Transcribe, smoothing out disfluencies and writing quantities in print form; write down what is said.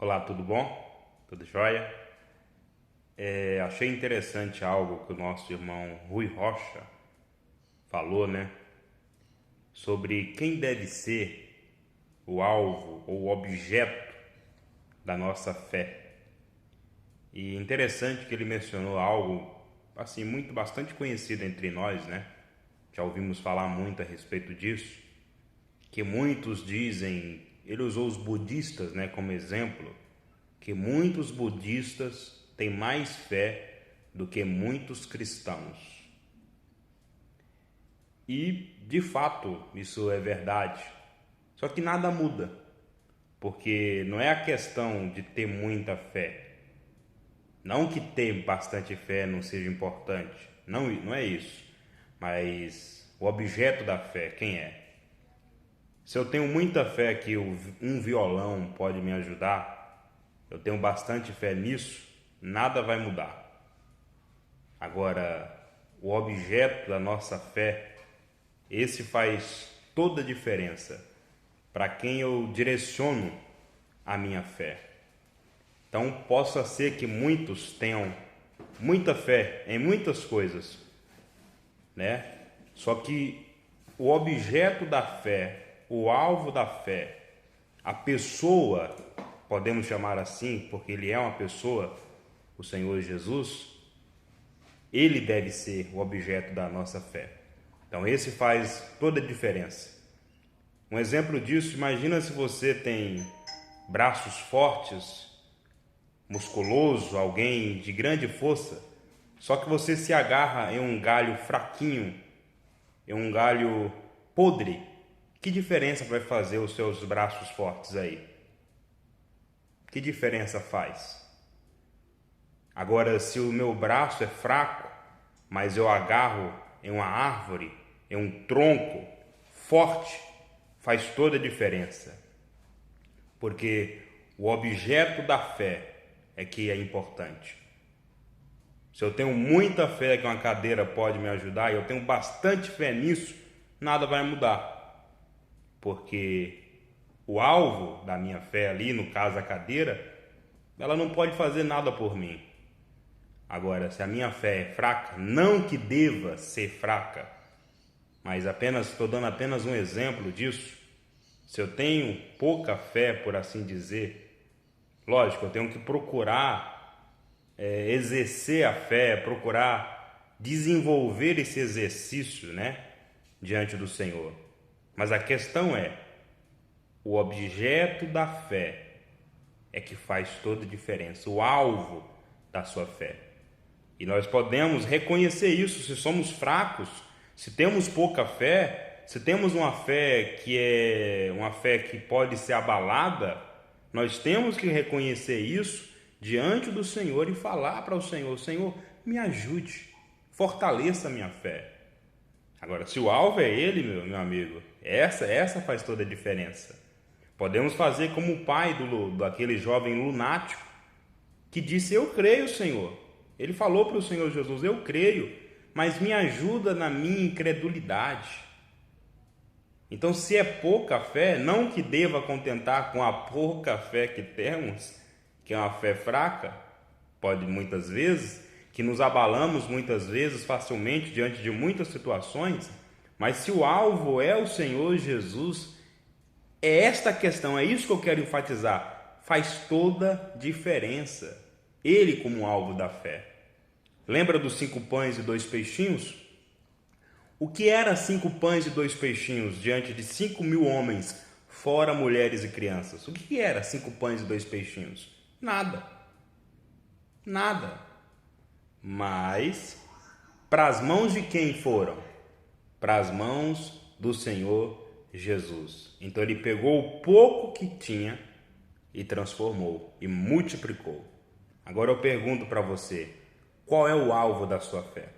Olá, tudo bom? Tudo jóia? Achei interessante algo que o nosso irmão Rui Rocha falou, né? Sobre quem deve ser o alvo ou o objeto da nossa fé. E interessante que ele mencionou algo assim bastante conhecido entre nós, né? Já ouvimos falar muito a respeito disso, que muitos dizem, ele usou os budistas, né, como exemplo, que muitos budistas têm mais fé do que muitos cristãos. E, de fato, isso é verdade. Só que nada muda, porque não é a questão de ter muita fé. Não que ter bastante fé não seja importante, não é isso. Mas o objeto da fé, quem é? Se eu tenho muita fé que um violão pode me ajudar, eu tenho bastante fé nisso, nada vai mudar. Agora, o objeto da nossa fé, esse faz toda a diferença para quem eu direciono a minha fé. Então, possa ser que muitos tenham muita fé em muitas coisas, né? Só que o objeto da fé, o alvo da fé, a pessoa, podemos chamar assim, porque ele é uma pessoa, o Senhor Jesus, ele deve ser o objeto da nossa fé. Então esse faz toda a diferença. Um exemplo disso, imagina se você tem braços fortes, musculoso, alguém de grande força, só que você se agarra em um galho fraquinho, em um galho podre. Que diferença vai fazer os seus braços fortes aí? Que diferença faz? Agora, se o meu braço é fraco, mas eu agarro em uma árvore, em um tronco forte, faz toda a diferença. Porque o objeto da fé é que é importante. Se eu tenho muita fé que uma cadeira pode me ajudar, e eu tenho bastante fé nisso, nada vai mudar. Porque o alvo da minha fé ali, no caso a cadeira, ela não pode fazer nada por mim. Agora, se a minha fé é fraca, não que deva ser fraca, mas estou dando apenas um exemplo disso. Se eu tenho pouca fé, por assim dizer, lógico, eu tenho que procurar exercer a fé, procurar desenvolver esse exercício, né, diante do Senhor. Mas a questão é, o objeto da fé é que faz toda a diferença, o alvo da sua fé. E nós podemos reconhecer isso se somos fracos, se temos pouca fé, se temos uma fé que é uma fé que pode ser abalada, nós temos que reconhecer isso diante do Senhor e falar para o Senhor: Senhor, me ajude, fortaleça a minha fé. Agora, se o alvo é Ele, meu amigo, essa faz toda a diferença. Podemos fazer como o pai daquele jovem lunático que disse: eu creio, Senhor. Ele falou para o Senhor Jesus: eu creio, mas me ajuda na minha incredulidade. Então, se é pouca fé, não que deva contentar com a pouca fé que temos, que é uma fé fraca, pode muitas vezes, que nos abalamos muitas vezes facilmente diante de muitas situações, mas se o alvo é o Senhor Jesus, é esta questão, é isso que eu quero enfatizar, faz toda diferença. Ele como alvo da fé. Lembra dos 5 pães e 2 peixinhos? O que era 5 pães e 2 peixinhos diante de 5.000 homens, fora mulheres e crianças? O que era 5 pães e 2 peixinhos? Nada. Nada. Mas, para as mãos de quem foram? Para as mãos do Senhor Jesus. Então ele pegou o pouco que tinha e transformou e multiplicou. Agora eu pergunto para você, qual é o alvo da sua fé?